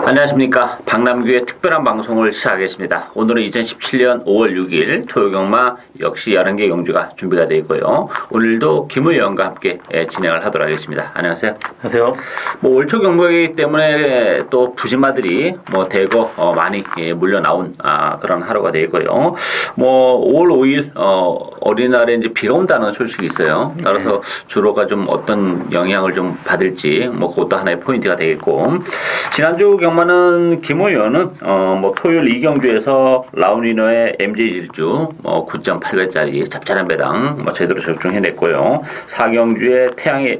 안녕하십니까. 박남규의 특별한 방송을 시작하겠습니다. 오늘은 2017년 5월 6일 토요경마 역시 11개 경주가 준비가 되어 있고요. 오늘도 김우 의원과 함께 진행을 하도록 하겠습니다. 안녕하세요. 안녕하세요. 올초 경마이기 때문에 또 부진마들이 대거 많이 물려 나온 그런 하루가 되고요. 5월 5일 어린날에 이제 비가 온다는 소식이 있어요. 따라서 주로가 좀 어떤 영향을 좀 받을지 그것도 하나의 포인트가 되겠고, 지난주 경마는 김호 의원은 토요일 2경주에서 라운위너의 MJ 질주 9.8배짜리 잡잘한 배당 제대로 적중해냈고요. 4경주에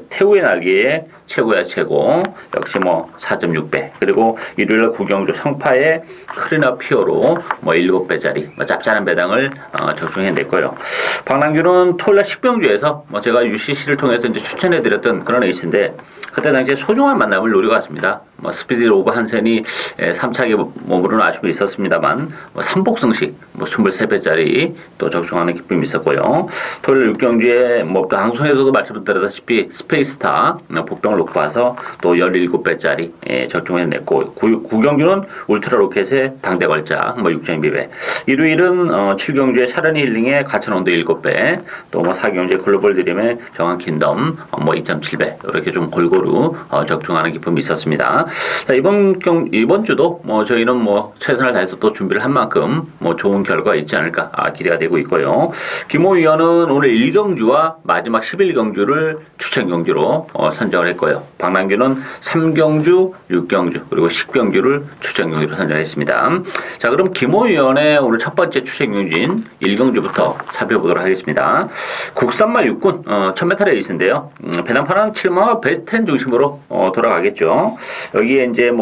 태우의 날개에 최고야 최고 역시 4.6배, 그리고 일요일 9경주 성파의 크리나 피오로 7배짜리 짭짤한 배당을 적중해냈고요. 박남규는 토요일 10경주에서 제가 UCC를 통해서 이제 추천해드렸던 그런 에이스인데, 그때 당시에 소중한 만남을 노리고 왔습니다. 스피드 로브 한센이 3차기 몸으로는 아쉬움이 있었습니다만 3복승식 23배짜리 또 적중하는 기쁨이 있었고요. 토요일 6경주에 또 방송에서도 말씀드렸다시피 스페이스타 복병을 놓고 와서 또 17배짜리 적중해냈고, 9경주는 울트라 로켓의 당대 걸작 6.2배, 일요일은 7경주에 샤르니 힐링의 가천 온도 7배, 또 4경주에 글로벌 드림의 정한 킨덤 2.7배, 이렇게 좀 골고루 적중하는 기쁨이 있었습니다. 자, 이번 주도 저희는 최선을 다해서 또 준비를 한 만큼 좋은 결과가 있지 않을까 기대가 되고 있고요. 김호 의원은 오늘 1경주와 마지막 11경주를 추천 경주로 선정을 했고요. 박남규는 3경주, 6경주, 그리고 10경주를 추천 경주로 선정했습니다. 자, 그럼 김호 의원의 오늘 첫 번째 추천 경주인 1경주부터 살펴보도록 하겠습니다. 국산마 육군 1000m 레이스인데요. 배당판은 7마 베스트 10 중심으로 돌아가겠죠. 여기에 이제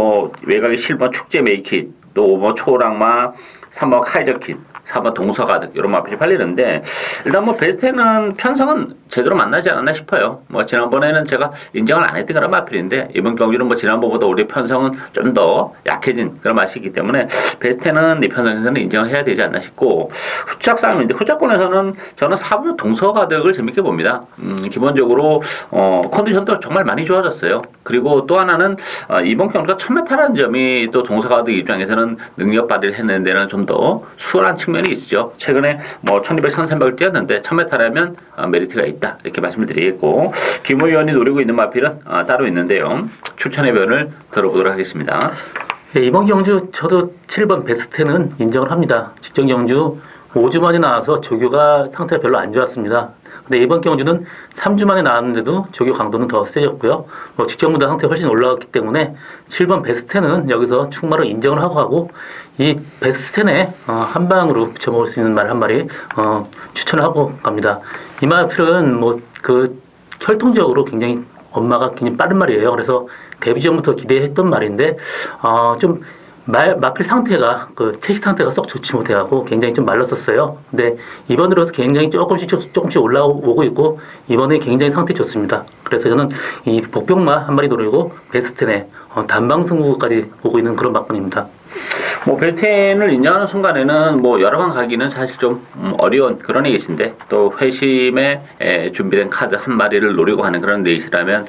외곽의 7번 축제 메이킷, 또 5번 초랑마, 3번 카이저킷, 4번 동서가득, 이런 마필이 팔리는데, 일단 베스트는 편성은 제대로 만나지 않았나 싶어요. 지난번에는 제가 인정을 안 했던 그런 마필인데, 이번 경기는 지난번보다 우리 편성은 좀 더 약해진 그런 맛이 있기 때문에 베스트는 이 편성에서는 인정을 해야 되지 않나 싶고, 후착 싸움인데, 후착권에서는 저는 4번 동서가득을 재밌게 봅니다. 기본적으로 컨디션도 정말 많이 좋아졌어요. 그리고 또 하나는 이번 경기가 1000m라는 점이 또 동서가득 입장에서는 능력 발휘를 했는 데는 좀 더 수월한 측면이 있죠. 최근에 1200, 1300을 뛰었는데 1000m라면 메리트가 있다, 이렇게 말씀을 드리겠고, 김호 의원이 노리고 있는 마필은 따로 있는데요. 추천의 변을 들어보도록 하겠습니다. 네, 이번 경주 저도 7번 베스트는 인정을 합니다. 직전 경주 5주 만에 나와서 조교가 상태가 별로 안 좋았습니다. 근데 이번 경주는 3주 만에 나왔는데도 조교 강도는 더 세졌고요. 직전보다 상태가 훨씬 올라갔기 때문에 7번 베스트는 여기서 충마로 인정을 하고 가고, 이 베스트 10에 한 방으로 붙여먹을 수 있는 말 한 마리 추천을 하고 갑니다. 이 마필은 혈통적으로 굉장히 엄마가 굉장히 빠른 말이에요. 그래서 데뷔 전부터 기대했던 말인데 좀 마필 상태가 채식 상태가 썩 좋지 못해갖고 굉장히 좀 말랐었어요. 근데 이번 들어서 굉장히 조금씩 올라오고 있고, 이번에 굉장히 상태 좋습니다. 그래서 저는 이 복병마 한 마리 노리고 베스트 10에 단방 승부까지 보고 있는 그런 막판입니다. 베스트를 인정하는 순간에는 여러 번 가기는 사실 좀 어려운 그런 레이스인데, 또 회심에 준비된 카드 한 마리를 노리고 하는 그런 레이스라면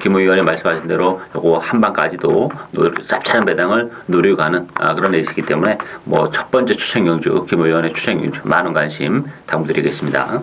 김호 의원이 말씀하신 대로 요거 한 방까지도 짭짤한 배당을 노리고 가는 그런 레이스이기 때문에 첫 번째 추천 경주, 김호 의원의 추천 경주 많은 관심 당부드리겠습니다.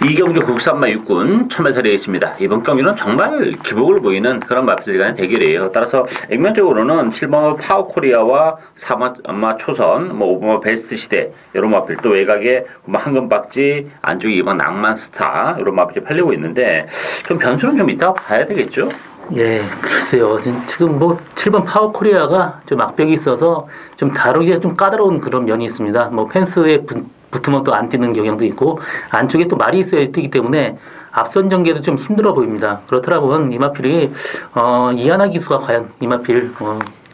2경주 국산마 육군 1000m 레이스입니다. 이번 경기는 정말 기복을 보이는 그런 마필들 간의 대결이에요. 따라서 액면적으로는 7번 파워코리아와 4번 초선, 5번 베스트 시대, 이런 마필, 또 외곽에 황금박쥐, 안쪽에 2번 낭만스타, 이런 마필이 팔리고 있는데, 좀 변수는 좀 있다고 봐야 되겠죠? 예, 글쎄요. 지금 7번 파워코리아가 좀 악벽이 있어서 좀 다루기가 좀 까다로운 그런 면이 있습니다. 펜스에 붙으면 또 안 뛰는 경향도 있고, 안쪽에 또 말이 있어야 뛰기 때문에 앞선 전개도 좀 힘들어 보입니다. 그렇더라면 이마필이 이하나 기수가 과연 이마필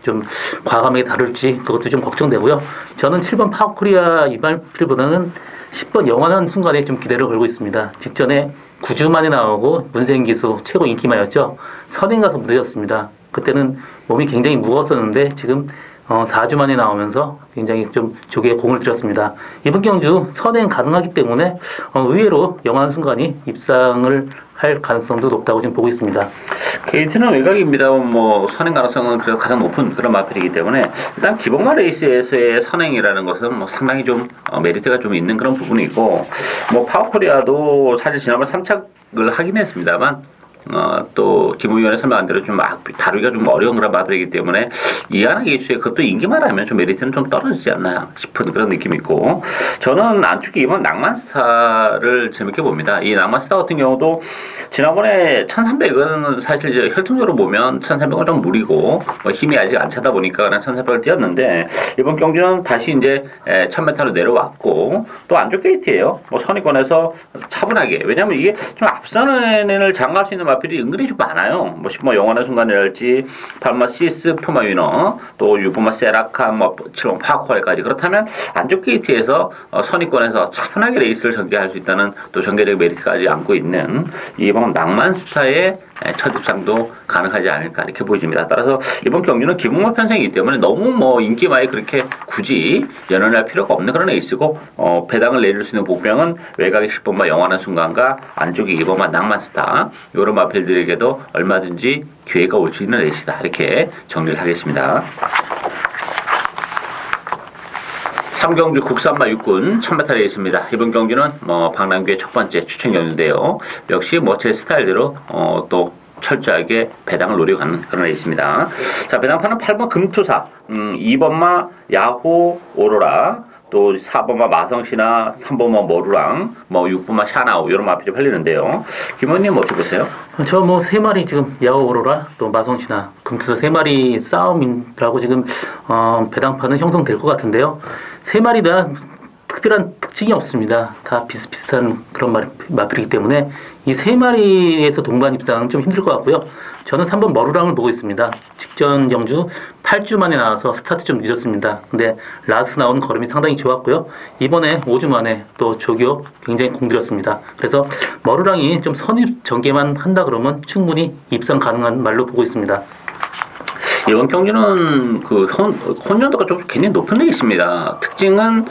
좀 과감하게 다룰지, 그것도 좀 걱정되고요. 저는 7번 파워코리아 이마필보다는 10번 영원한 순간에 좀 기대를 걸고 있습니다. 직전에 9주 만에 나오고 문생기수 최고 인기마였죠. 선행 가서 무너졌습니다. 그때는 몸이 굉장히 무거웠었는데 지금 4주 만에 나오면서 굉장히 좀 조기에 공을 들였습니다. 이번 경주 선행 가능하기 때문에 의외로 영한 순간이 입상을 할 가능성도 높다고 지금 보고 있습니다. 게이트는 외곽입니다. 뭐 선행 가능성은 그래도 가장 높은 그런 마필이기 때문에 일단 기복마 레이스에서의 선행이라는 것은 뭐 상당히 좀 메리트가 좀 있는 그런 부분이 있고, 뭐 파워코리아도 사실 지난번 3착을 하긴 했습니다만 또 김우위원의 설명한 대로 좀 다루기가 좀 어려운 그런 마필이기 때문에 이 하나 게이트에 그것도 인기만 하면 좀 메리트는 좀 떨어지지 않나 싶은 그런 느낌이 있고, 저는 안쪽에 이번 낭만스타를 재밌게 봅니다. 이 낭만스타 같은 경우도 지난번에 1300은 사실 이제 혈통적으로 보면 1300은 좀 무리고 뭐 힘이 아직 안 차다 보니까 그냥 1300을 뛰었는데, 이번 경기는 다시 이제 1000m로 내려왔고 또 안쪽 게이트예요. 뭐 선의권에서 차분하게, 왜냐면 이게 좀 앞선을 장악할 수 있는 마필이 은근히 좀 많아요. 뭐 영원한 순간이랄지 팔마 시스 푸마 위너, 또 유부마 세라카, 뭐 7번 파코알까지. 그렇다면 안쪽 게이트에서 선의권에서 차분하게 레이스를 전개할 수 있다는 또 전개적 메리트까지 안고 있는 이번 낭만스타의 첫 입상도 가능하지 않을까 이렇게 보여집니다. 따라서 이번 경기는 기복마 편성이기 때문에 너무 뭐 인기마에 그렇게 굳이 연연할 필요가 없는 그런 레이스고, 배당을 내릴 수 있는 복병은 외곽의 10번마 영원한 순간과 안쪽의 2번마 낭만스타, 이런 마필들에게도 얼마든지 기회가 올 수 있는 레이스다 이렇게 정리를 하겠습니다. 3경주 국산마 육군 1000m 레이스입니다. 이번 경기는 박남규의 첫 번째 추천 경주인데요. 역시 뭐 제 스타일대로 또 철저하게 배당을 노려가는 그런 레이스입니다. 자, 배당판은 8번 금투사, 2번마 야호 오로라, 또 4번마 마성시나 3번마 머루랑, 뭐 6번마 샤나우 이런 마필이 팔리는데요. 김원님 어떻게 보세요? 저 뭐 3마리 지금 야호 오로라 또 마성시나 금투사 3마리 싸움이라고 지금 배당판은 형성될 것 같은데요. 3마리 다 특별한 특징이 없습니다. 다 비슷비슷한 그런 마필이기 때문에 이 3마리에서 동반 입상은 좀 힘들 것 같고요. 저는 3번 머루랑을 보고 있습니다. 직전 경주 8주 만에 나와서 스타트 좀 늦었습니다. 근데 라스트 나온 걸음이 상당히 좋았고요. 이번에 5주 만에 또 조교 굉장히 공들였습니다. 그래서 머루랑이 좀 선입 전개만 한다 그러면 충분히 입상 가능한 말로 보고 있습니다. 이번 경기는 그 혼연도가 좀 굉장히 높은 레이스입니다. 특징은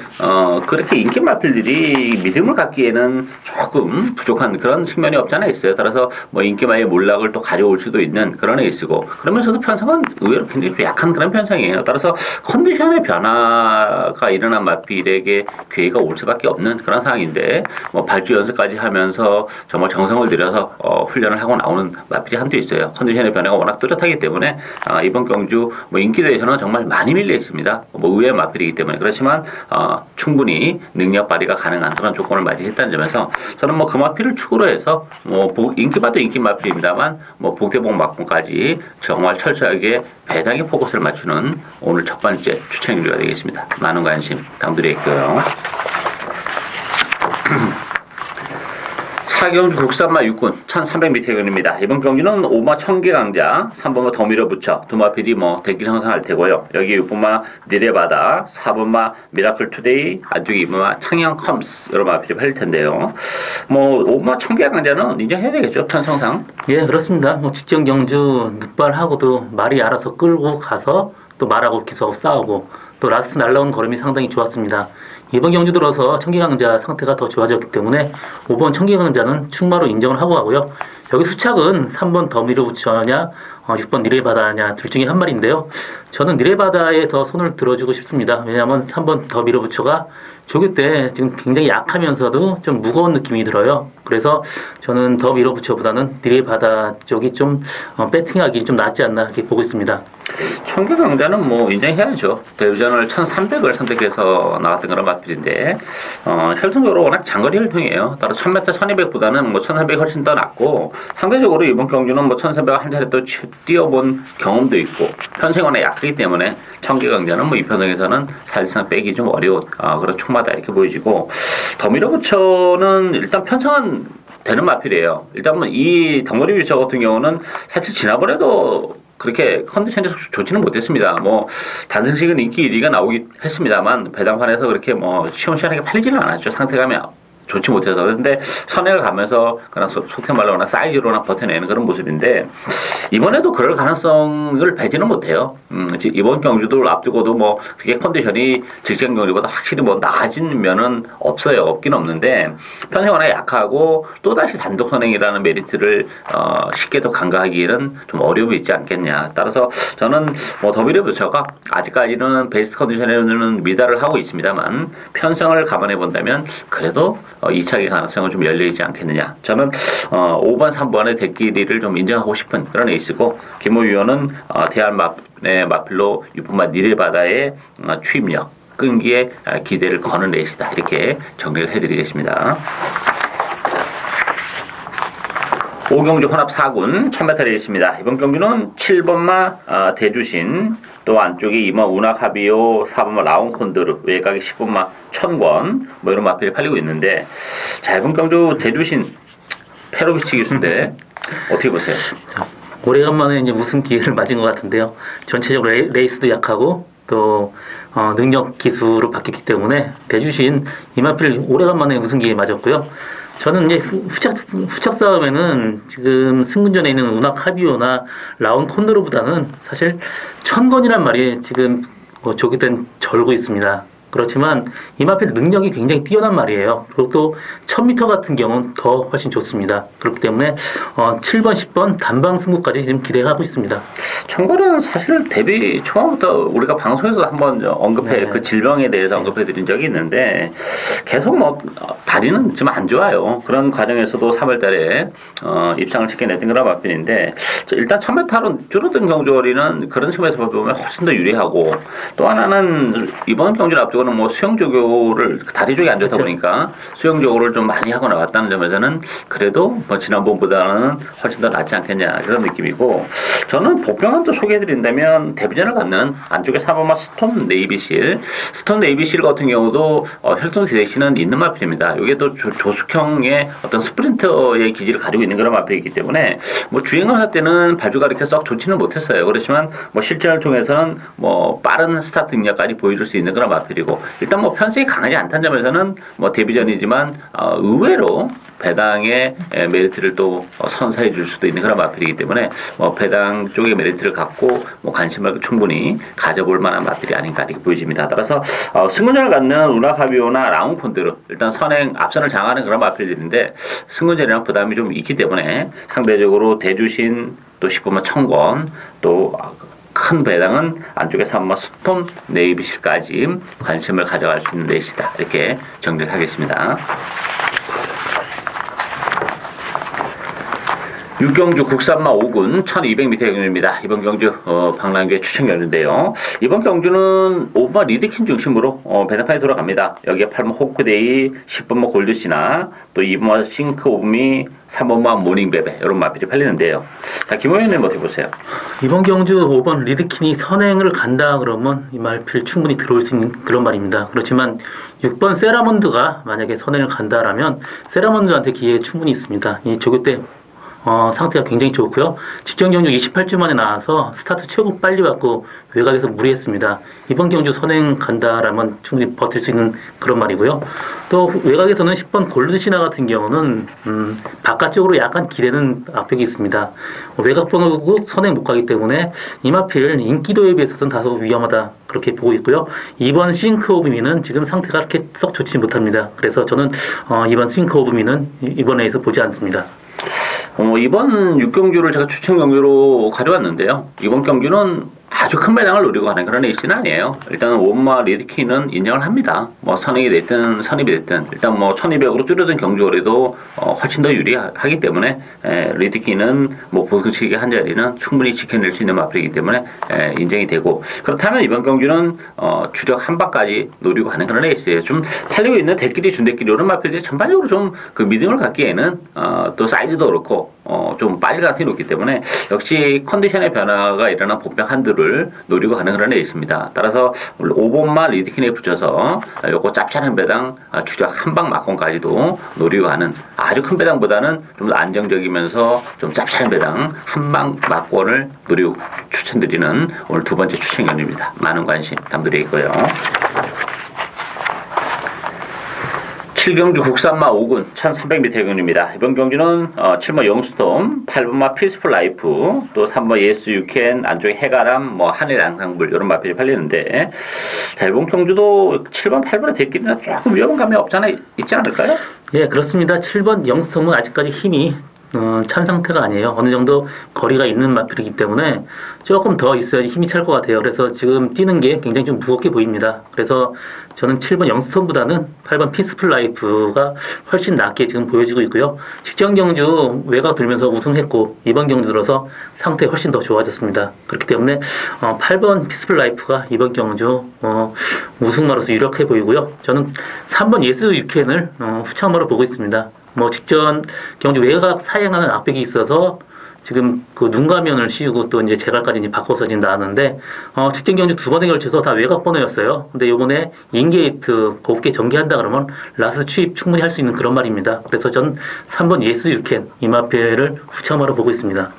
그렇게 인기 마필들이 믿음을 갖기에는 조금 부족한 그런 측면이 없지 않아 있어요. 따라서 뭐 인기마의 몰락을 또 가져올 수도 있는 그런 레이스고, 그러면서도 편성은 의외로 굉장히 좀 약한 그런 편성이에요. 따라서 컨디션의 변화가 일어난 마필에게 기회가 올 수밖에 없는 그런 상황인데, 뭐 발주 연습까지 하면서 정말 정성을 들여서 훈련을 하고 나오는 마필이 한두 있어요. 컨디션의 변화가 워낙 뚜렷하기 때문에 이번 경주 뭐 인기대에서는 정말 많이 밀려 있습니다. 뭐 의외의 마필이기 때문에. 그렇지만 충분히 능력 발휘가 가능한 그런 조건을 맞이했다는 점에서 저는 뭐 그 마필을 축으로 해서 뭐 인기봐도 인기 마필입니다만 뭐 복대복 막공까지 정말 철저하게 배당에 포커스를 맞추는 오늘 첫 번째 추천 경주가 되겠습니다. 많은 관심 당드리겠고요. 4경주 국산마 육군 1300m 경입니다. 이번 경기는 5마 청계강자, 3번마 더 밀어붙여 두 마필이 뭐 대기를 형성할 테고요. 여기 6번마 니레바다, 4번마 미라클 투데이, 안쪽에 2번마 창녕 컴스 여러 마필이 팔릴 텐데요. 뭐 5마 청계강자는 인정해야 되겠죠, 편성상. 예, 그렇습니다. 뭐 직전 경주 늑발하고도 말이 알아서 끌고 가서 또 말하고 기수하고 싸우고 또 라스트 날라온 걸음이 상당히 좋았습니다. 이번 경주 들어서 청계강자 상태가 더 좋아졌기 때문에 5번 청계강자는 충마로 인정을 하고 가고요. 여기 수착은 3번 더 밀어붙여냐 6번 니레바다냐 둘 중에 한 마리인데요. 저는 니레바다에 더 손을 들어주고 싶습니다. 왜냐하면 3번 더 밀어붙여가 조교 때 지금 굉장히 약하면서도 좀 무거운 느낌이 들어요. 그래서 저는 더 밀어붙여보다는 니레바다 쪽이 좀 배팅하기 좀 낫지 않나 이렇게 보고 있습니다. 청계강자는 뭐 인정해야죠. 데뷔전을 1300을 선택해서 나왔던 그런 마필인데 혈통적으로 워낙 장거리 혈통이에요. 따로 1000m 1200보다는 뭐 1300이 훨씬 더 낫고, 상대적으로 이번 경주는 뭐 1300을 한 차례 또 뛰어본 경험도 있고 편성이 워낙 약하기 때문에 청계강자는 뭐 이 편성에서는 사실상 빼기 좀 어려운 그런 충마다 이렇게 보여지고, 더 밀어붙여는 일단 편성은 되는 마필이에요. 일단 뭐 이 덩어리 위쳐 같은 경우는 사실 지난번에도 그렇게 컨디션이 좋지는 못했습니다. 뭐 단승식은 인기 1위가 나오긴 했습니다만 배당판에서 그렇게 뭐 시원시원하게 팔리지는 않았죠. 상태감이 좋지 못해서 그런데 선행을 가면서 그냥 속된 말로 그냥 사이즈로나 버텨내는 그런 모습인데 이번에도 그럴 가능성을 배제는 못해요. 이번 경주도 앞두고도 뭐 그게 컨디션이 직전 경주보다 확실히 뭐 나아진 면은 없어요. 없긴 없는데 편성이 워낙 약하고 또 다시 단독 선행이라는 메리트를 쉽게도 간과하기에는 좀 어려움이 있지 않겠냐. 따라서 저는 뭐 더비리부처가 아직까지는 베스트 컨디션에는 미달을 하고 있습니다만 편성을 감안해 본다면 그래도 2차기 가능성은 좀 열려있지 않겠느냐. 저는 5번, 3번의 대끼리를 좀 인정하고 싶은 그런 에이스고 김호 위원은 대한의 마필로 6번마 니레바다의 추임력, 끈기에 기대를 거는 레이스다. 이렇게 정리를 해드리겠습니다. 5경주 혼합 4군 1000m 레이스입니다. 이번 경주는 7번마 대주신, 또 안쪽에 2번 우나카비오, 4번마 라운콘드르, 외곽에 10번마 천권, 뭐 이런 마필이 팔리고 있는데, 자, 이번 경주 대주신 페로비치 기수인데 어떻게 보세요? 자, 오래간만에 이제 우승 기회를 맞은 것 같은데요. 전체적으로 레이스도 약하고 또 능력 기수로 바뀌었기 때문에 대주신 이마필 오래간만에 우승 기회 맞았고요. 저는 이제 후착 싸움에는 지금 승군전에 있는 우나 카비오나 라운 콘도르보다는 사실 천건이란 말이 지금 조기된 절고 있습니다. 그렇지만 이마필 능력이 굉장히 뛰어난 말이에요. 그리고 또 1000m 같은 경우는 더 훨씬 좋습니다. 그렇기 때문에 7번, 10번 단방 승부까지 지금 기대하고 있습니다. 청거는 사실 데뷔 초반부터 우리가 방송에서 한번 언급해 그 질병에 대해서 언급해드린 적이 있는데 계속 뭐 다리는 좀 안 좋아요. 그런 과정에서도 3월달에 입상을 시켜냈던 그런 마필인데 일단 1000m로 줄어든 경주거리는 그런 측면에서 보면 훨씬 더 유리하고 또 하나는 이번 경주를 앞두고 뭐 수영 조교를 다리 쪽이 안 좋다 보니까 수영 조교를 좀 많이 하고 나왔다는 점에서는 그래도 뭐 지난번보다는 훨씬 더 낫지 않겠냐 그런 느낌이고 저는 복병한도 소개해드린다면 데뷔전을 갖는 안쪽에 4번마 스톤 네이비실 같은 경우도 혈통 기대시는 있는 마필입니다. 이게 또 조숙형의 어떤 스프린터의 기질을 가지고 있는 그런 마필이기 때문에 뭐 주행을 할 때는 발주가 이렇게 썩 좋지는 못했어요. 그렇지만 뭐 실전을 통해서는 뭐 빠른 스타트 능력까지 보여줄 수 있는 그런 마필이고 일단 뭐 편성이 강하지 않다는 점에서는 뭐 데뷔전이지만 의외로 배당의 메리트를 또 선사해 줄 수도 있는 그런 마필이기 때문에 뭐 배당 쪽의 메리트를 갖고 뭐 관심을 충분히 가져볼 만한 마필이 아닌가 이렇게 보여집니다. 따라서 승군전을 갖는 우나카비오나 라운콘드르 일단 선행 앞선을 장악하는 그런 마필들인데 승군전이랑 부담이 좀 있기 때문에 상대적으로 대주신 또 10번마 청권 또 큰 배당은 안쪽에 3번마 스톤 네이비실까지 관심을 가져갈 수 있는 레이스다. 이렇게 정리를 하겠습니다. 6경주 국산마 5군 1200m 경주입니다. 이번 경주 방랑규의 추천 경주인데요. 이번 경주는 5번마 리드킨 중심으로 배당판이 돌아갑니다. 여기에 8번마 호크데이, 10번마 골드시나 또 2번마 싱크 오브미, 3번마 모닝베베 이런 마필이 팔리는데요. 자, 김 의원님 어떻게 보세요? 이번 경주 5번 리드킨이 선행을 간다 그러면 이 말필 충분히 들어올 수 있는 그런 말입니다. 그렇지만 6번 세라몬드가 만약에 선행을 간다라면 세라몬드한테 기회 충분히 있습니다. 이 조교 때 상태가 굉장히 좋고요. 직전 경주 28주 만에 나와서 스타트 최고 빨리 왔고 외곽에서 무리했습니다. 이번 경주 선행 간다라면 충분히 버틸 수 있는 그런 말이고요. 또 외곽에서는 10번 골드시나 같은 경우는 바깥쪽으로 약간 기대는 압력이 있습니다. 외곽 번호고 선행 못 가기 때문에 이마필 인기도에 비해서는 다소 위험하다 그렇게 보고 있고요. 2번 싱크 오브 미는 지금 상태가 그렇게 썩 좋지 못합니다. 그래서 저는 2번 싱크 오브 미는 이번에서 보지 않습니다. 이번 6경주를 제가 추천 경주로 가져왔는데요. 이번 경주는 아주 큰 배당을 노리고 가는 그런 레이스는 아니에요. 일단은 원마 리드키는 인정을 합니다. 뭐 선행이 됐든 선입이 됐든 일단 뭐 1200으로 줄여든 경주거리도 훨씬 더 유리하기 때문에 리드키는 뭐 보승치기 한 자리는 충분히 지켜낼 수 있는 마필이기 때문에 인정이 되고 그렇다면 이번 경주는 주력 한 바까지 노리고 가는 그런 레이스예요. 좀 팔리고 있는 대끼리 준대끼리 이런 마필들이 전반적으로 좀 그 믿음을 갖기에는 또 사이즈도 그렇고 좀 빠질 가능성이 높기 때문에 역시 컨디션의 변화가 일어난 복병 한두를 노리고 가는 그런 레이스입니다. 따라서 5번마 리드킨에 붙여서 요거 짭짤한 배당 주력 한방 막권까지도 노리고 가는 아주 큰 배당보다는 좀 안정적이면서 좀 짭짤한 배당 한방 막권을 노리고 추천드리는 오늘 두 번째 추천 경주입니다. 많은 관심 부탁드리고요. 7경주 국산마 5군 1300m 경주입니다. 이번 경주는 7번 영스톰, 8번마 피스풀 라이프, 또 3번 예스 유캔, 안쪽에 해가람, 뭐 하늘 앙상블 이런 마필이 팔리는데, 자, 이번 경주도 7번, 8번의 대끼리는 조금 위험한 감이 없잖아 있지 않을까요? 예, 그렇습니다. 7번 영스톰은 아직까지 힘이 찬 상태가 아니에요. 어느 정도 거리가 있는 마필이기 때문에 조금 더 있어야지 힘이 찰 것 같아요. 그래서 지금 뛰는 게 굉장히 좀 무겁게 보입니다. 그래서 저는 7번 영스톰보다는 8번 피스풀 라이프가 훨씬 낫게 지금 보여지고 있고요. 직전 경주 외곽 돌면서 우승했고 이번 경주 들어서 상태 훨씬 더 좋아졌습니다. 그렇기 때문에 8번 피스풀 라이프가 이번 경주 우승마로서 유력해 보이고요. 저는 3번 예스 유캔을 후창마로 보고 있습니다. 뭐 직전 경주 외곽 사행하는 악백이 있어서 지금 그 눈가면을 씌우고 또 이제 재갈까지 이제 바꿔서 지금 나왔는데 직전 경주 두 번에 걸쳐서 다 외곽 번호였어요. 근데 요번에 인게이트 곱게 전개한다 그러면 라스 추입 충분히 할 수 있는 그런 말입니다. 그래서 전 3번 예스 유캔 이마페를 후참으로 보고 있습니다.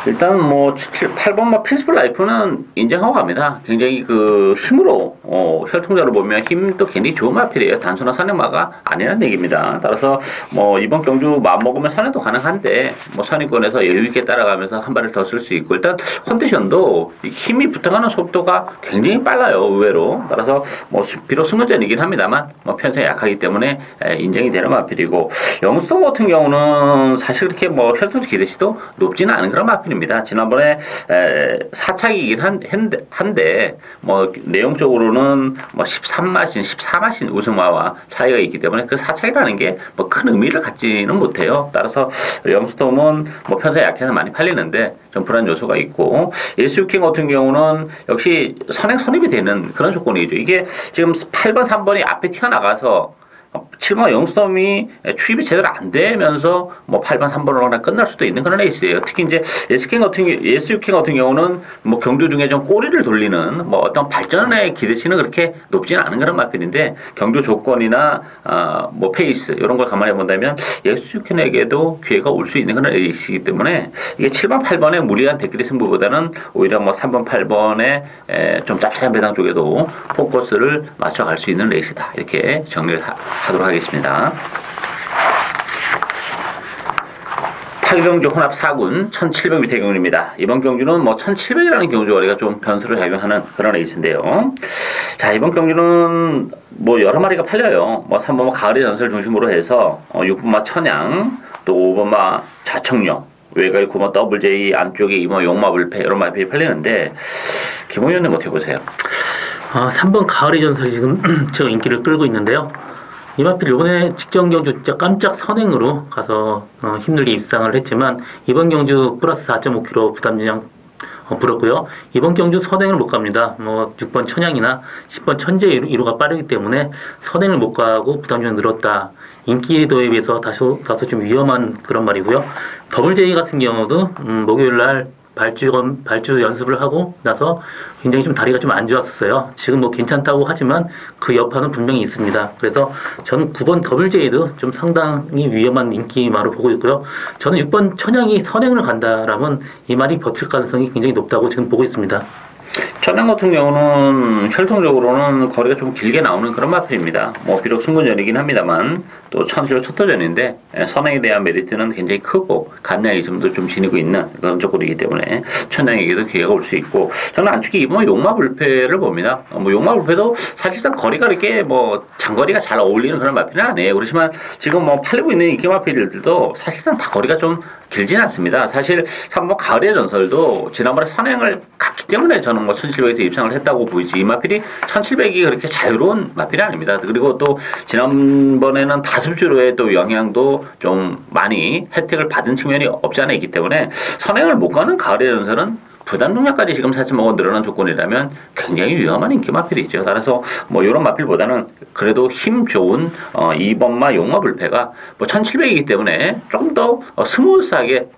일단 뭐 8번마 피스풀 라이프는 인정하고 갑니다. 굉장히 그 힘으로 혈통자로 보면 힘도 굉장히 좋은 마필이에요. 단순한 선행마가 아니라는 얘기입니다. 따라서 뭐 이번 경주 마음 먹으면 선행도 가능한데 뭐 선행권에서 여유 있게 따라가면서 한 발을 더 쓸 수 있고, 일단 컨디션도 힘이 붙어가는 속도가 굉장히 빨라요, 의외로. 따라서 뭐 비록 승급전이긴 합니다만 뭐 편성이 약하기 때문에 인정이 되는 마필이고, 영스톤 같은 경우는 사실 그렇게 뭐 혈통자 기대치도 높지는 않은 그런 마필. 지난번에 사착이긴 한데 뭐 내용적으로는 뭐 13마신, 14마신 우승마와 차이가 있기 때문에 그 사착이라는 게 뭐 큰 의미를 갖지는 못해요. 따라서 영스톰은 뭐 편성이 약해서 많이 팔리는데 좀 불안 요소가 있고, 예스유킹 같은 경우는 역시 선행 선입이 되는 그런 조건이죠. 이게 지금 8번, 3번이 앞에 튀어나가서 7번 영스톰이 추입이 제대로 안 되면서 뭐 8번, 3번으로 그냥 끝날 수도 있는 그런 레이스예요. 특히 이제 예스유킹 같은 경우는 뭐 경주 중에 좀 꼬리를 돌리는 뭐 어떤 발전의 기대치는 그렇게 높지는 않은 그런 마필인데, 경주 조건이나 뭐 페이스 이런 걸 감안해 본다면 예스유킹에게도 기회가 올 수 있는 그런 레이스이기 때문에 이게 7번, 8번의 무리한 대끼리 승부보다는 오히려 뭐 3번, 8번의 좀 짭짤한 배당 쪽에도 포커스를 맞춰갈 수 있는 레이스다, 이렇게 정리를 하도록 하겠습니다. 8경주 혼합 4군 1700m 경주입니다. 이번 경주는 뭐 1700이라는 경주 거리가 좀 변수를 작용하는 그런 레이스인데요. 자, 이번 경주는 뭐 여러 마리가 팔려요. 뭐 3번마 가을의 전설 중심으로 해서 6번마 천양, 또 5번마 자청령, 외곽에 9번 더블 J, 안쪽에 2번 용마불패 이런 마필이 팔리는데, 김홍 의원님 어떻게 보세요? 3번 가을의 전설이 지금 제가 인기를 끌고 있는데요. 이마필 요번에 직전 경주 진짜 깜짝 선행으로 가서 힘들게 입상을 했지만 이번 경주 플러스 4.5kg 부담진량 불었고요. 이번 경주 선행을 못 갑니다. 뭐 6번 천양이나 10번 천재 이루가 빠르기 때문에 선행을 못 가고 부담진량 늘었다. 인기도에 비해서 다소 좀 위험한 그런 말이고요. 더블 J 같은 경우도 목요일 날 발주 연습을 하고 나서 굉장히 좀 다리가 좀 안 좋았었어요. 지금 뭐 괜찮다고 하지만 그 여파는 분명히 있습니다. 그래서 저는 9번 더블 J도 좀 상당히 위험한 인기마로 보고 있고요. 저는 6번 천양이 선행을 간다라면 이 말이 버틸 가능성이 굉장히 높다고 지금 보고 있습니다. 천양 같은 경우는 혈통적으로는 거리가 좀 길게 나오는 그런 마필입니다. 뭐 비록 승군전이긴 합니다만 또 1000km 첫도전인데 선행에 대한 메리트는 굉장히 크고 감량이즘도 좀 지니고 있는 그런 조건이기 때문에 천양에게도 기회가 올 수 있고, 저는 안쪽에 이번 용마불패를 봅니다. 뭐 용마불패도 사실상 거리가 이렇게 뭐 장거리가 잘 어울리는 그런 마필은 아니에요. 그렇지만 지금 뭐 팔리고 있는 인기 마필들도 사실상 다 거리가 좀 길지는 않습니다. 사실 3번 가을의 전설도 지난번에 선행을 갔기 때문에 저는 뭐 1700에서 입상을 했다고 보이지, 이 마필이 1700이 그렇게 자유로운 마필이 아닙니다. 그리고 또 지난번에는 다습주로의 또 영향도 좀 많이 혜택을 받은 측면이 없지 않아 있기 때문에 선행을 못 가는 가을의 전설은 부담 능력까지 지금 사실 뭐 늘어난 조건이라면 굉장히 위험한 인기 마필이죠. 따라서 뭐 이런 마필보다는 그래도 힘 좋은 2번마 용마불패가 뭐 1700이기 때문에 조금 더 스무스하게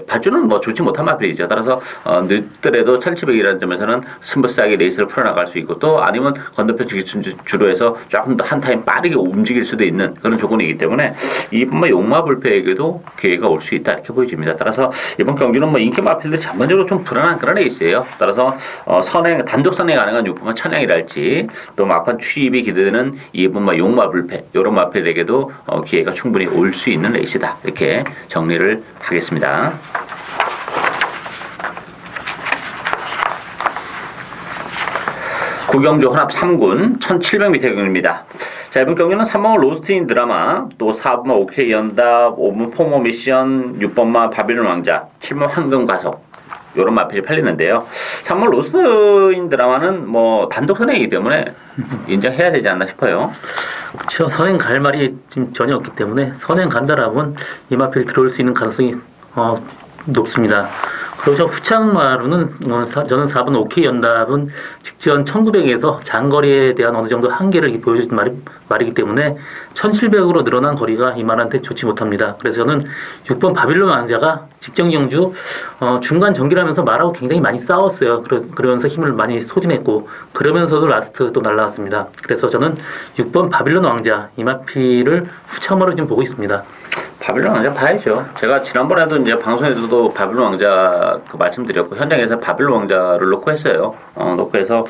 발주는 뭐 좋지 못한 마필이죠. 따라서 늦더라도 1700이라는 점에서는 스무스하게 레이스를 풀어나갈 수 있고, 또 아니면 건너편 주로 해서 조금 더 한 타임 빠르게 움직일 수도 있는 그런 조건이기 때문에 2번마 용마불패에게도 기회가 올 수 있다, 이렇게 보여집니다. 따라서 이번 경기는 뭐 인기 마필들 전반적으로 좀 불안한 그런 레이스예요. 따라서 선행 단독 선행 가능한 6번마 천양이랄지 또 막판 추입이 기대되는 2번마 용마불패 이런 마필에게도 기회가 충분히 올 수 있는 레이스다. 이렇게 정리를 하겠습니다. 구경주 혼합 3군 1700m 경기입니다. 자, 이번 경기는 3번마 로스트인 드라마, 또 4번마 오케이 연답, 5번 포모 미션, 6번마 바빌론 왕자, 7번 황금 과석 요런 마필이 팔리는데요. 3번 로스트인 드라마는 뭐 단독 선행이기 때문에 인정해야 되지 않나 싶어요. 그렇죠. 선행 갈 말이 지금 전혀 없기 때문에 선행 간다라면 이 마필 들어올 수 있는 가능성이 높습니다. 그리고 후창마루는 저는 4번 오케이 연답은 직전 1900에서 장거리에 대한 어느 정도 한계를 보여준 말이기 때문에 1700으로 늘어난 거리가 이만한테 좋지 못합니다. 그래서 저는 6번 바빌론 왕자가 직전 경주 중간 전기를 하면서 말하고 굉장히 많이 싸웠어요. 그러면서 힘을 많이 소진했고 그러면서도 라스트 또 날라왔습니다. 그래서 저는 6번 바빌론 왕자 이마피를 후창마루 지금 보고 있습니다. 바빌론 왕자 봐야죠. 제가 지난번에도 이제 방송에서도 바빌론 왕자 말씀드렸고 현장에서 바빌론 왕자를 놓고 했어요. 놓고 해서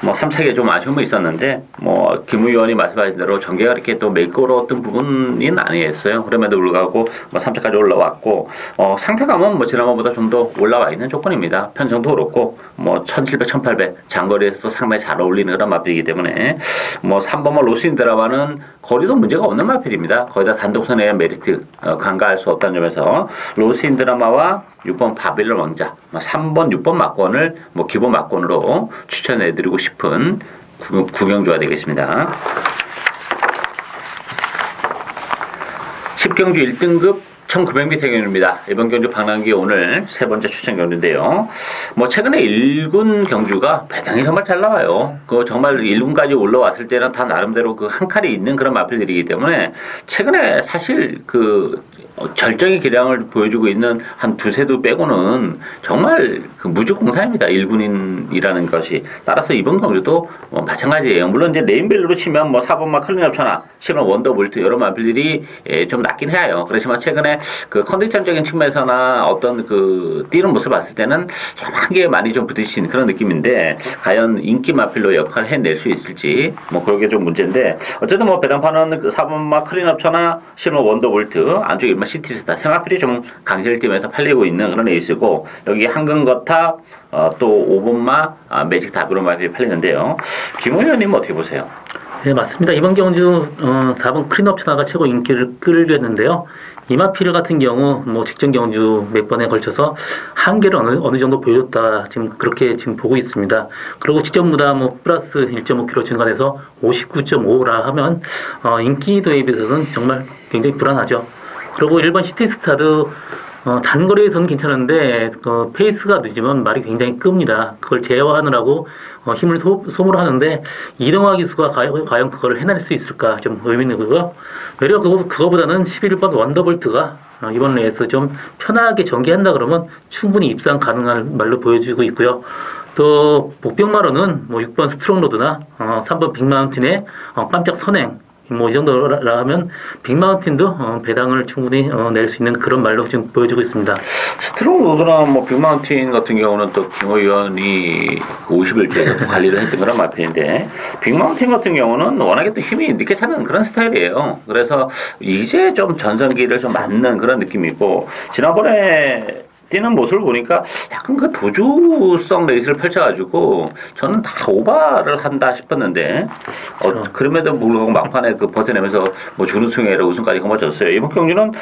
뭐 3차기에 좀 아쉬움이 있었는데 뭐 김 의원이 말씀하신 대로 전개가 이렇게 또 매끄러웠던 부분은 아니었어요. 그럼에도 불구하고 뭐 3차까지 올라왔고 상태감은 뭐 지난번보다 좀 더 올라와 있는 조건입니다. 편성도 그렇고 뭐 1700, 1800 장거리에서도 상당히 잘 어울리는 그런 마필이기 때문에 뭐 3번만 로스인 드라마는 거리도 문제가 없는 마필입니다. 거기다 단독선의 메리트 간과할 수 없다는 점에서 로스인 드라마와 6번 바빌론 왕자, 3번, 6번 막권을 뭐 기본 막권으로 추천해드리고 싶은 구경주가 되겠습니다. 10경주 1등급 1900m 경주입니다. 이번 경주 방랑기 오늘 세 번째 추천 경주인데요. 뭐 최근에 1군 경주가 배당이 정말 잘 나와요. 그 정말 1군까지 올라왔을 때는 다 나름대로 그 한 칼이 있는 그런 마필들이기 때문에 최근에 사실 그 절정의 기량을 보여주고 있는 한 두세 두 빼고는 정말 그 무주공산입니다. 1군인이라는 것이. 따라서 이번 경주도 마찬가지예요. 물론 이제 네임밸류로 치면 뭐 4번마 클린업 천하, 10번 원더볼트 이런 마필들이 좀 낫긴 해요. 그렇지만 최근에 그 컨디션적인 측면에서나 어떤 그 뛰는 모습을 봤을 때는 좀 한계에 많이 좀 부딪힌 그런 느낌인데 과연 인기 마필로 역할을 해낼 수 있을지 뭐 그게 좀 문제인데 어쨌든 뭐 배당판은 그 4번마 클린업 천하, 10번 원더볼트 안쪽에 시티스타 세마필이 좀 강세를 띠면서 팔리고 있는 그런 레이스고 여기 한근거탑 또 5번마 매직 다브로 마필이 팔리는데요. 김 의원님 어떻게 보세요? 네, 맞습니다. 이번 경주 4번 클린업 천하가 최고 인기를 끌렸는데요. 이마필 같은 경우 뭐 직전 경주 몇 번에 걸쳐서 한계를 어느 정도 보여줬다 지금 그렇게 지금 보고 있습니다. 그리고 직전보다 뭐 플러스 1.5kg 증가해서 59.5라 하면 인기도에 비해서는 정말 굉장히 불안하죠. 그리고 1번 시티스타도 단거리에서는 괜찮은데 페이스가 늦으면 말이 굉장히 끕니다. 그걸 제어하느라고 힘을 소모를 하는데 이동화 기수가 과연 그걸 해낼 수 있을까 좀 의미 있는 거고요. 외려 그거보다는 11번 원더볼트가 이번 레이스 좀 편하게 전개한다 그러면 충분히 입상 가능한 말로 보여주고 있고요. 또 복병마로는 뭐 6번 스트롱로드나 3번 빅마운틴의 깜짝 선행 뭐 이 정도라 하면 빅마운틴도 배당을 충분히 낼 수 있는 그런 말로 지금 보여주고 있습니다. 스트롱 로드나 뭐 빅마운틴 같은 경우는 또 김 의원이 50일째 관리를 했던 그런 마필인데 빅마운틴 같은 경우는 워낙에 또 힘이 늦게 차는 그런 스타일이에요. 그래서 이제 좀 전성기를 좀 맞는 그런 느낌이고 지난번에 뛰는 모습을 보니까 약간 그 도주성 레이스를 펼쳐가지고 저는 다 오바를 한다 싶었는데 그럼에도 불구하고 막판에 그 버텨내면서 뭐 준우승회로 우승까지 거머쥐었어요. 이번 경기는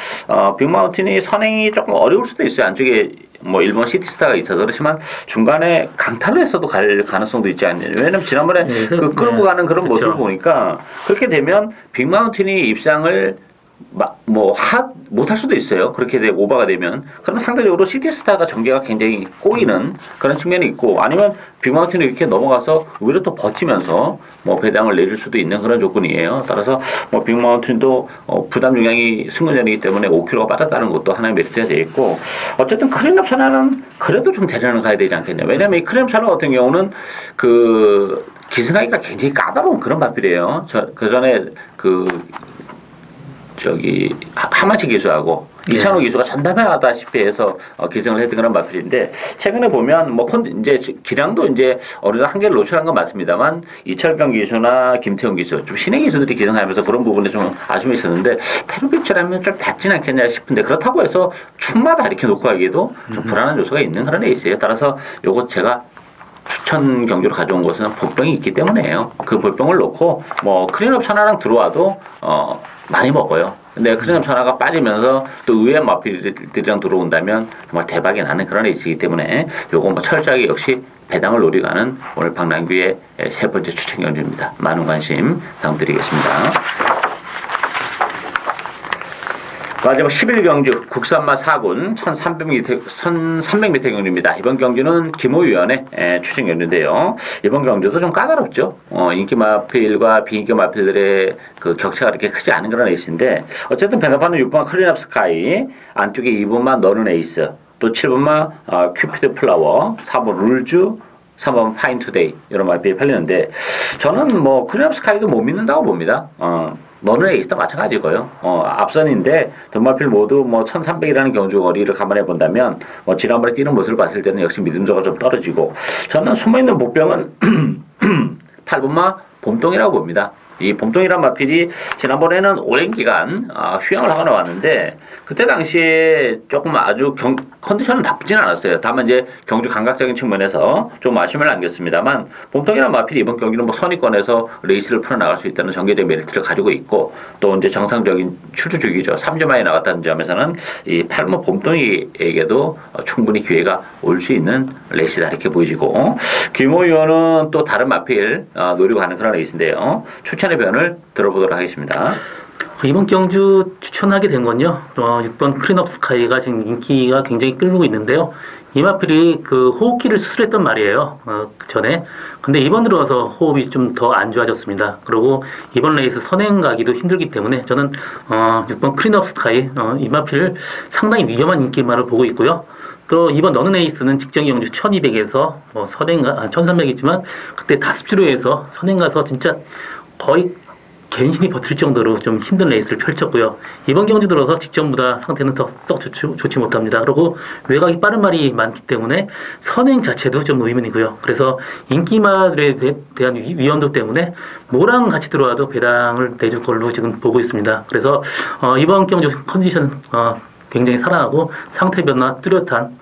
빅마운틴이 선행이 조금 어려울 수도 있어요. 안쪽에 뭐 일본 시티스타가 있어서 그렇지만 중간에 강탈로 했어도 갈 가능성도 있지 않느냐. 왜냐면 지난번에 그 끌고 가는 그런 그렇죠. 모습을 보니까 그렇게 되면 빅마운틴이 입상을 못할 수도 있어요. 그렇게 오버가 되면. 그러면 상대적으로 시티스타가 전개가 굉장히 꼬이는 그런 측면이 있고 아니면 빅마운틴이 이렇게 넘어가서 오히려 또 버티면서 뭐 배당을 내줄 수도 있는 그런 조건이에요. 따라서 뭐 빅마운틴도 부담 중량이 승근전이기 때문에 5kg가 빠졌다는 것도 하나의 메리트가 되어 있고 어쨌든 클린업 천하는 그래도 좀 대전을 가야 되지 않겠냐. 왜냐면 이 클린업 천하 같은 경우는 그 기승하기가 굉장히 까다로운 그런 마필이에요. 그 전에 하마치 기수하고 이찬호 기수가 전담하다시피 해서 기승을 했던 그런 마필인데 최근에 보면 뭐 이제 기량도 이제 어느 한계를 노출한 건 맞습니다만 이철경 기수나 김태훈 기수 좀 신의 기수들이 기승하면서 그런 부분에 좀 아쉬움이 있었는데 페루비치라면 좀 닿진 않겠냐 싶은데 그렇다고 해서 춤마다 이렇게 놓고 하기에도 좀 불안한 요소가 있는 그런 에이스예요. 따라서 요거 제가 추천 경주로 가져온 것은 볼병이 있기 때문에요. 그 볼병을 놓고 뭐 크린업 천하랑 들어와도 많이 먹어요. 근데 크린업 천하가 빠지면서 또 의외의 마필들이랑 들어온다면 정말 대박이 나는 그런 에이스이기 때문에 요거 뭐 철저하게 역시 배당을 노리고 가는 오늘 박남규의 세 번째 추천 경주입니다. 많은 관심 부탁드리겠습니다. 마지막 11경주 국산마 4군 1300m 경주입니다. 이번 경주는 김호위원의 추천 경주인데요. 이번 경주도 좀 까다롭죠. 인기 마필과 비인기 마필들의 그 격차가 그렇게 크지 않은 그런 에이스인데 어쨌든 배너파는 6번 클린업 스카이, 안쪽에 2번마 너는 에이스, 또 7번마 큐피드 플라워, 4번 룰주, 3번 파인 투데이 이런 마필이 팔리는데 저는 뭐 클린업 스카이도 못 믿는다고 봅니다. 너는 에이스도 마찬가지고요. 앞선인데 전마필 모두 뭐 1300이라는 경주 거리를 감안해 본다면 뭐 지난번에 뛰는 모습을 봤을 때는 역시 믿음도가 좀 떨어지고 저는 숨어있는 복병은 8번마 봄동이라고 봅니다. 이 봄동이란 마필이 지난번에는 오랜 기간 휴양을 하고 나왔는데 그때 당시에 조금 아주 컨디션은 나쁘진 않았어요. 다만 이제 경주 감각적인 측면에서 좀 아쉬움을 남겼습니다만 봄동이란 마필이 이번 경기는 뭐 선의권에서 레이스를 풀어나갈 수 있다는 전개적 메리트를 가지고 있고 또 이제 정상적인 출주 주기죠. 3점 안에 나왔다는 점에서는 이 8번 봄동이에게도 충분히 기회가 올 수 있는 레이스다 이렇게 보여지고 김호 의원은 또 다른 마필 노리고 가는 그런 레이스인데요. 추천의 변을 들어보도록 하겠습니다. 이번 경주 추천하게 된 건요. 6번 크린업 스카이가 지금 인기가 굉장히 끌고 있는데요. 이 마필이 그 호흡기를 수술했던 말이에요. 그 전에. 근데 이번 들어와서 호흡이 좀 더 안 좋아졌습니다. 그리고 이번 레이스 선행 가기도 힘들기 때문에 저는 6번 크린업 스카이 이 마필 상당히 위험한 인기만을 보고 있고요. 또 이번 너는 에이스는 직전 경주 1200에서 선행 1300이지만 그때 다습주로 해서 선행 가서 진짜 거의 갠신이 버틸 정도로 좀 힘든 레이스를 펼쳤고요. 이번 경주 들어서 직전보다 상태는 더 썩 좋지 못합니다. 그리고 외곽이 빠른 말이 많기 때문에 선행 자체도 좀 의문이고요. 그래서 인기마들에 대한 위험도 때문에 뭐랑 같이 들어와도 배당을 내줄 걸로 지금 보고 있습니다. 그래서 이번 경주 컨디션 굉장히 살아나고 상태 변화 뚜렷한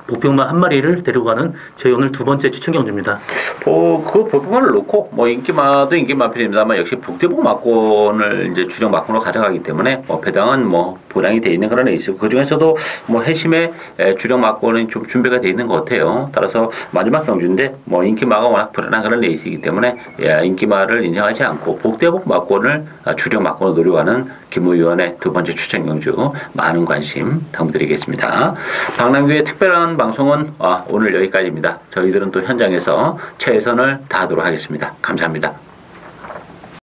복병마 한 마리를 데리고 가는 저희 오늘 두 번째 추천 경주입니다. 그 복병마를 놓고 뭐 인기마도 인기마필입니다만 역시 북대복 막권을 이제 주력 막권으로 가져가기 때문에 배당은 보장이 돼 있는 그런 레이스. 그 중에서도 해심의 주력 막권은 좀 준비가 돼 있는 것 같아요. 따라서 마지막 경주인데 인기마가 워낙 불안한 그런 레이스이기 때문에 인기마를 인정하지 않고 북대복 막권을 주력 막권으로 노려가는 김호 의원의 두 번째 추천 경주 많은 관심 당부드리겠습니다. 박남규의 특별한 방송은 오늘 여기까지입니다. 저희들은 또 현장에서 최선을 다하도록 하겠습니다. 감사합니다.